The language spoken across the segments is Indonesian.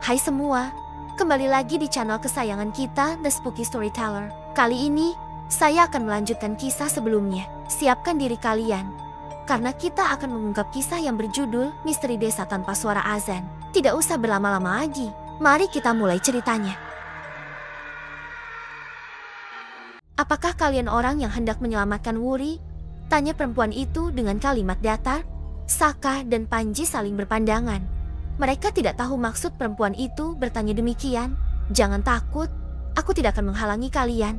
Hai semua, kembali lagi di channel kesayangan kita, The Spooky Storyteller. Kali ini, saya akan melanjutkan kisah sebelumnya. Siapkan diri kalian, karena kita akan mengungkap kisah yang berjudul Misteri Desa Tanpa Suara Azan. Tidak usah berlama-lama lagi, mari kita mulai ceritanya. Apakah kalian orang yang hendak menyelamatkan Wuri? Tanya perempuan itu dengan kalimat datar. Saka dan Panji saling berpandangan. Mereka tidak tahu maksud perempuan itu bertanya demikian. Jangan takut, aku tidak akan menghalangi kalian.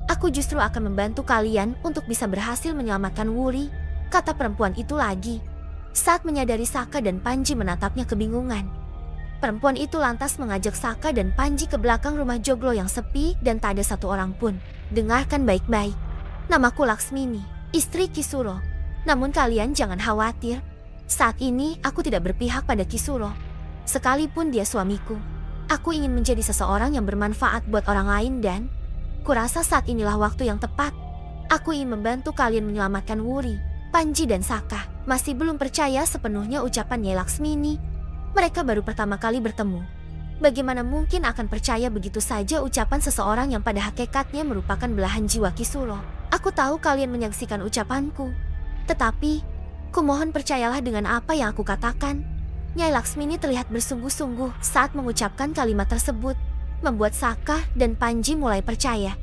Aku justru akan membantu kalian untuk bisa berhasil menyelamatkan Wuri, kata perempuan itu lagi. Saat menyadari Saka dan Panji menatapnya kebingungan, perempuan itu lantas mengajak Saka dan Panji ke belakang rumah joglo yang sepi dan tak ada satu orang pun. Dengarkan baik-baik. Namaku Laksmini, istri Kisuro. Namun kalian jangan khawatir. Saat ini aku tidak berpihak pada Kisuro. Sekalipun dia suamiku, aku ingin menjadi seseorang yang bermanfaat buat orang lain dan kurasa saat inilah waktu yang tepat. Aku ingin membantu kalian menyelamatkan Wuri. Panji dan Saka masih belum percaya sepenuhnya ucapan Nyai Laksmini. Mereka baru pertama kali bertemu. Bagaimana mungkin akan percaya begitu saja ucapan seseorang yang pada hakikatnya merupakan belahan jiwa Kisuro? Aku tahu kalian menyaksikan ucapanku, tetapi kumohon percayalah dengan apa yang aku katakan. Nyai Laksmini terlihat bersungguh-sungguh saat mengucapkan kalimat tersebut, membuat Saka dan Panji mulai percaya.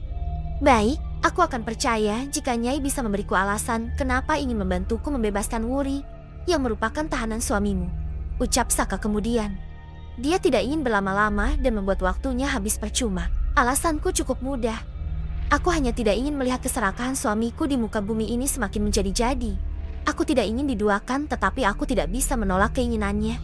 Baik, aku akan percaya jika Nyai bisa memberiku alasan kenapa ingin membantuku membebaskan Wuri, yang merupakan tahanan suamimu, ucap Saka kemudian. Dia tidak ingin berlama-lama dan membuat waktunya habis percuma. Alasanku cukup mudah. Aku hanya tidak ingin melihat keserakahan suamiku di muka bumi ini semakin menjadi-jadi. Aku tidak ingin diduakan, tetapi aku tidak bisa menolak keinginannya.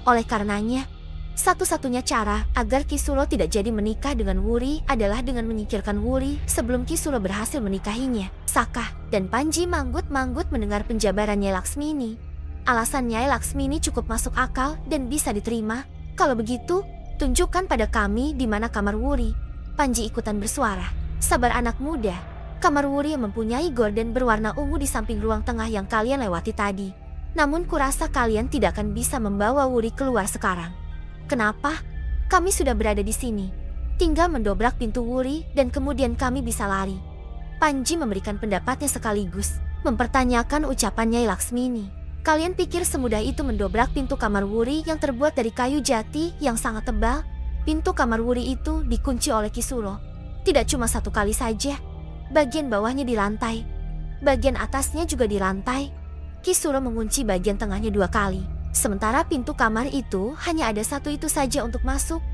Oleh karenanya, satu-satunya cara agar Kisuro tidak jadi menikah dengan Wuri adalah dengan menyingkirkan Wuri sebelum Kisuro berhasil menikahinya. Saka dan Panji manggut-manggut mendengar penjabaran Nyai Laksmini. Alasan Nyai Laksmini cukup masuk akal dan bisa diterima. Kalau begitu, tunjukkan pada kami di mana kamar Wuri. Panji ikutan bersuara. Sabar anak muda. Kamar Wuri yang mempunyai gorden berwarna ungu di samping ruang tengah yang kalian lewati tadi. Namun kurasa kalian tidak akan bisa membawa Wuri keluar sekarang. Kenapa? Kami sudah berada di sini. Tinggal mendobrak pintu Wuri dan kemudian kami bisa lari. Panji memberikan pendapatnya sekaligus mempertanyakan ucapan Nyai Laksmini. Kalian pikir semudah itu mendobrak pintu kamar Wuri yang terbuat dari kayu jati yang sangat tebal? Pintu kamar Wuri itu dikunci oleh Kisuro. Tidak cuma satu kali saja. Bagian bawahnya di lantai, bagian atasnya juga di lantai. Kisuro mengunci bagian tengahnya 2 kali. Sementara pintu kamar itu hanya ada satu itu saja untuk masuk.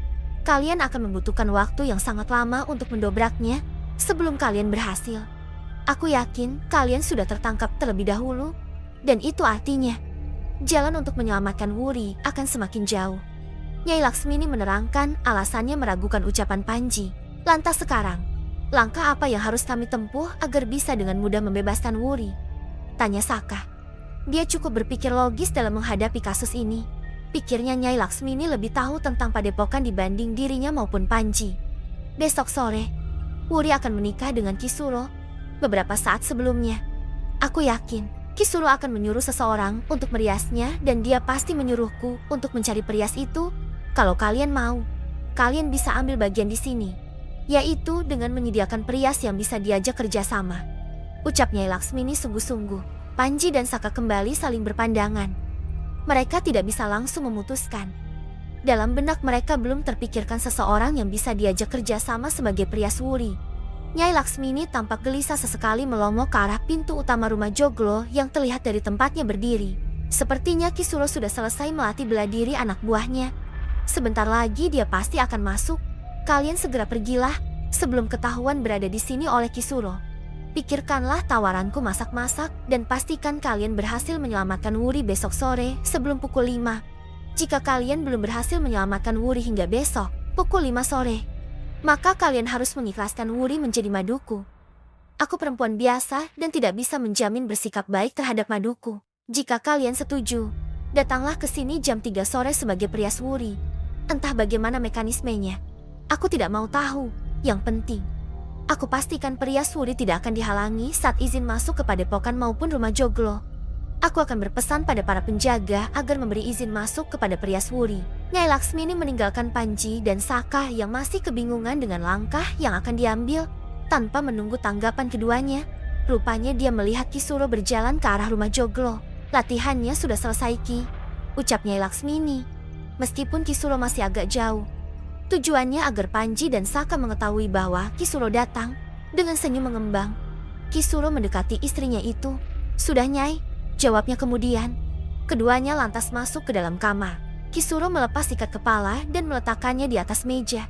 Kalian akan membutuhkan waktu yang sangat lama untuk mendobraknya sebelum kalian berhasil. Aku yakin kalian sudah tertangkap terlebih dahulu, dan itu artinya jalan untuk menyelamatkan Wuri akan semakin jauh. Nyai Laksmini menerangkan alasannya meragukan ucapan Panji. Lantas sekarang, langkah apa yang harus kami tempuh agar bisa dengan mudah membebaskan Wuri? Tanya Saka. Dia cukup berpikir logis dalam menghadapi kasus ini. Pikirnya Nyai Laksmini lebih tahu tentang padepokan dibanding dirinya maupun Panji. Besok sore, Wuri akan menikah dengan Kisuro. Beberapa saat sebelumnya, aku yakin Kisuro akan menyuruh seseorang untuk meriasnya dan dia pasti menyuruhku untuk mencari perias itu. Kalau kalian mau, kalian bisa ambil bagian di sini, yaitu dengan menyediakan perias yang bisa diajak kerjasama. Ucap Nyai Laksmini sungguh-sungguh. Panji dan Saka kembali saling berpandangan. Mereka tidak bisa langsung memutuskan. Dalam benak mereka belum terpikirkan seseorang yang bisa diajak kerjasama sebagai perias Wuri. Nyai Laksmini tampak gelisah sesekali melongo ke arah pintu utama rumah joglo yang terlihat dari tempatnya berdiri. Sepertinya Kisuro sudah selesai melatih bela diri anak buahnya. Sebentar lagi dia pasti akan masuk. Kalian segera pergilah sebelum ketahuan berada di sini oleh Kisuro. Pikirkanlah tawaranku masak-masak dan pastikan kalian berhasil menyelamatkan Wuri besok sore sebelum pukul 5. Jika kalian belum berhasil menyelamatkan Wuri hingga besok pukul 5 sore, maka kalian harus mengikhlaskan Wuri menjadi maduku. Aku perempuan biasa dan tidak bisa menjamin bersikap baik terhadap maduku. Jika kalian setuju, datanglah ke sini jam 3 sore sebagai perias Wuri. Entah bagaimana mekanismenya, aku tidak mau tahu. Yang penting, aku pastikan perias Wuri tidak akan dihalangi saat izin masuk ke padepokan maupun rumah joglo. Aku akan berpesan pada para penjaga agar memberi izin masuk kepada perias Wuri. Nyai Laksmini meninggalkan Panji dan Saka yang masih kebingungan dengan langkah yang akan diambil. Tanpa menunggu tanggapan keduanya, rupanya dia melihat Kisuro berjalan ke arah rumah Joglo. Latihannya sudah selesai, Ki, ucap Nyai Laksmini. Meskipun Kisuro masih agak jauh, tujuannya agar Panji dan Saka mengetahui bahwa Kisuro datang. Dengan senyum mengembang, Kisuro mendekati istrinya itu. Sudah, Nyai, jawabnya kemudian. Keduanya lantas masuk ke dalam kamar. Kisuro melepas ikat kepala dan meletakkannya di atas meja.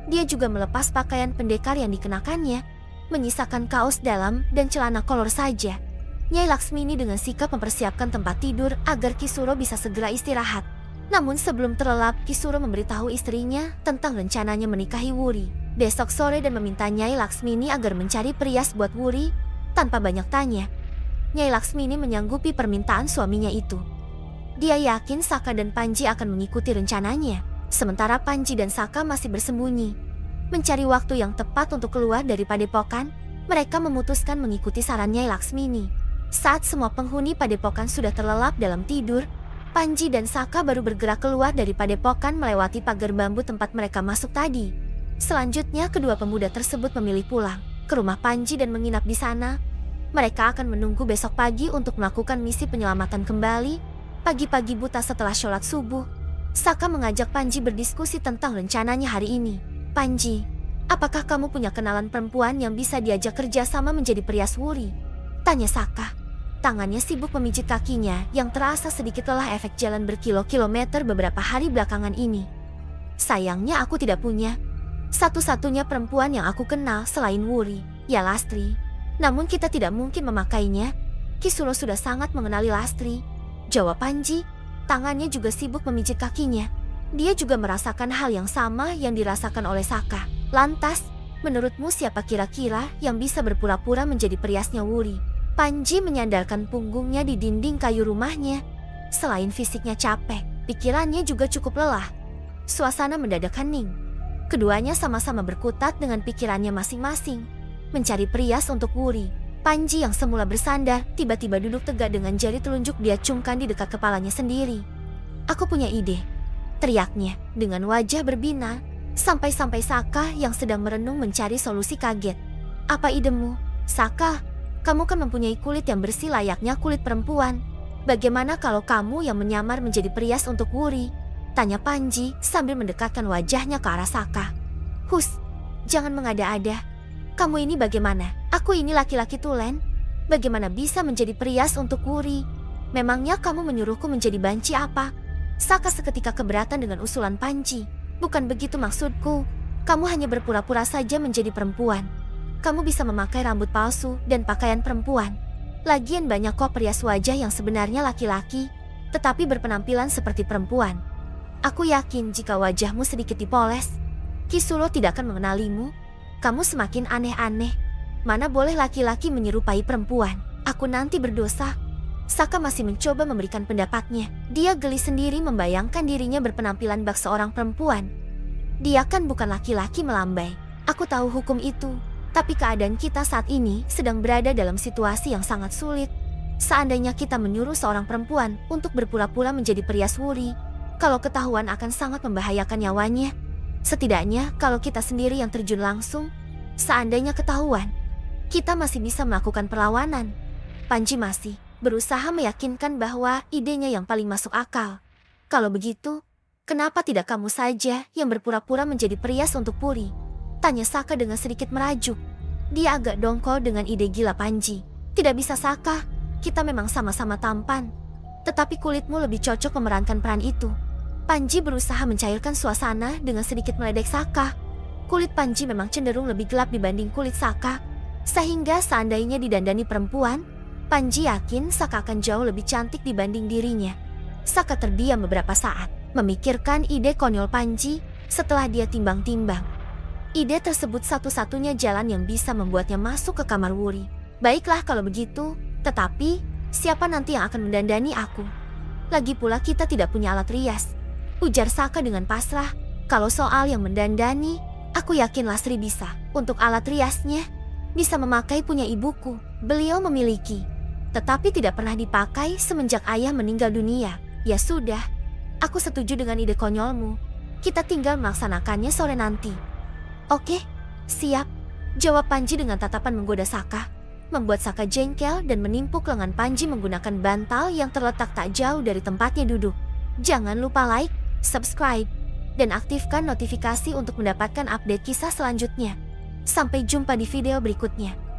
Dia juga melepas pakaian pendekar yang dikenakannya, menyisakan kaos dalam dan celana kolor saja. Nyai Laksmini dengan sikap mempersiapkan tempat tidur agar Kisuro bisa segera istirahat. Namun sebelum terlelap, Kisuro memberitahu istrinya tentang rencananya menikahi Wuri besok sore dan meminta Nyai Laksmini agar mencari perias buat Wuri tanpa banyak tanya. Nyai Laksmini menyanggupi permintaan suaminya itu. Dia yakin Saka dan Panji akan mengikuti rencananya, sementara Panji dan Saka masih bersembunyi. Mencari waktu yang tepat untuk keluar dari padepokan, mereka memutuskan mengikuti saran Nyai Laksmini. Saat semua penghuni padepokan sudah terlelap dalam tidur, Panji dan Saka baru bergerak keluar dari padepokan melewati pagar bambu tempat mereka masuk tadi. Selanjutnya kedua pemuda tersebut memilih pulang ke rumah Panji dan menginap di sana. Mereka akan menunggu besok pagi untuk melakukan misi penyelamatan kembali. Pagi-pagi buta setelah sholat subuh, Saka mengajak Panji berdiskusi tentang rencananya hari ini. Panji, apakah kamu punya kenalan perempuan yang bisa diajak kerja sama menjadi perias Wuri? Tanya Saka. Tangannya sibuk memijit kakinya yang terasa sedikit lelah efek jalan berkilo-kilometer beberapa hari belakangan ini. Sayangnya aku tidak punya. Satu-satunya perempuan yang aku kenal selain Wuri, ya Lastri. Namun kita tidak mungkin memakainya. Kisuro sudah sangat mengenali Lastri, jawab Panji. Tangannya juga sibuk memijit kakinya. Dia juga merasakan hal yang sama yang dirasakan oleh Saka. Lantas, menurutmu siapa kira-kira yang bisa berpura-pura menjadi periasnya Wuri? Panji menyandarkan punggungnya di dinding kayu rumahnya. Selain fisiknya capek, pikirannya juga cukup lelah. Suasana mendadak hening. Keduanya sama-sama berkutat dengan pikirannya masing-masing. Mencari perias untuk Wuri. Panji yang semula bersandar, tiba-tiba duduk tegak dengan jari telunjuk diacungkan di dekat kepalanya sendiri. Aku punya ide, teriaknya dengan wajah berbinar. Sampai-sampai Saka yang sedang merenung mencari solusi kaget. Apa idemu? Saka, kamu kan mempunyai kulit yang bersih layaknya kulit perempuan. Bagaimana kalau kamu yang menyamar menjadi perias untuk Wuri? Tanya Panji sambil mendekatkan wajahnya ke arah Saka. Hus, jangan mengada-ada. Kamu ini bagaimana? Aku ini laki-laki tulen. Bagaimana bisa menjadi perias untuk Wuri? Memangnya kamu menyuruhku menjadi banci apa? Saka seketika keberatan dengan usulan Panji. Bukan begitu maksudku. Kamu hanya berpura-pura saja menjadi perempuan. Kamu bisa memakai rambut palsu dan pakaian perempuan. Lagian banyak kok perias wajah yang sebenarnya laki-laki, tetapi berpenampilan seperti perempuan. Aku yakin jika wajahmu sedikit dipoles, Kisuro tidak akan mengenalimu. Kamu semakin aneh-aneh. Mana boleh laki-laki menyerupai perempuan? Aku nanti berdosa. Saka masih mencoba memberikan pendapatnya. Dia geli sendiri membayangkan dirinya berpenampilan bak seorang perempuan. Dia kan bukan laki-laki melambai. Aku tahu hukum itu. Tapi keadaan kita saat ini sedang berada dalam situasi yang sangat sulit. Seandainya kita menyuruh seorang perempuan untuk berpura-pura menjadi perias Wuri, kalau ketahuan akan sangat membahayakan nyawanya. Setidaknya kalau kita sendiri yang terjun langsung, seandainya ketahuan, kita masih bisa melakukan perlawanan. Panji masih berusaha meyakinkan bahwa idenya yang paling masuk akal. Kalau begitu, kenapa tidak kamu saja yang berpura-pura menjadi perias untuk Wuri? Tanya Saka dengan sedikit merajuk. Dia agak dongkol dengan ide gila Panji. Tidak bisa Saka, kita memang sama-sama tampan. Tetapi kulitmu lebih cocok memerankan peran itu. Panji berusaha mencairkan suasana dengan sedikit meledek Saka. Kulit Panji memang cenderung lebih gelap dibanding kulit Saka. Sehingga seandainya didandani perempuan, Panji yakin Saka akan jauh lebih cantik dibanding dirinya. Saka terdiam beberapa saat, memikirkan ide konyol Panji setelah dia timbang-timbang. Ide tersebut satu-satunya jalan yang bisa membuatnya masuk ke kamar Wuri. Baiklah kalau begitu, tetapi siapa nanti yang akan mendandani aku? Lagi pula kita tidak punya alat rias, ujar Saka dengan pasrah. Kalau soal yang mendandani, aku yakin Lastri bisa. Untuk alat riasnya, bisa memakai punya ibuku. Beliau memiliki, tetapi tidak pernah dipakai semenjak ayah meninggal dunia. Ya sudah, Aku setuju dengan ide konyolmu. Kita tinggal melaksanakannya sore nanti. Oke, siap. Jawab Panji dengan tatapan menggoda Saka. Membuat Saka jengkel dan menimpuk lengan Panji menggunakan bantal yang terletak tak jauh dari tempatnya duduk. Jangan lupa like, subscribe, dan aktifkan notifikasi untuk mendapatkan update kisah selanjutnya. Sampai jumpa di video berikutnya.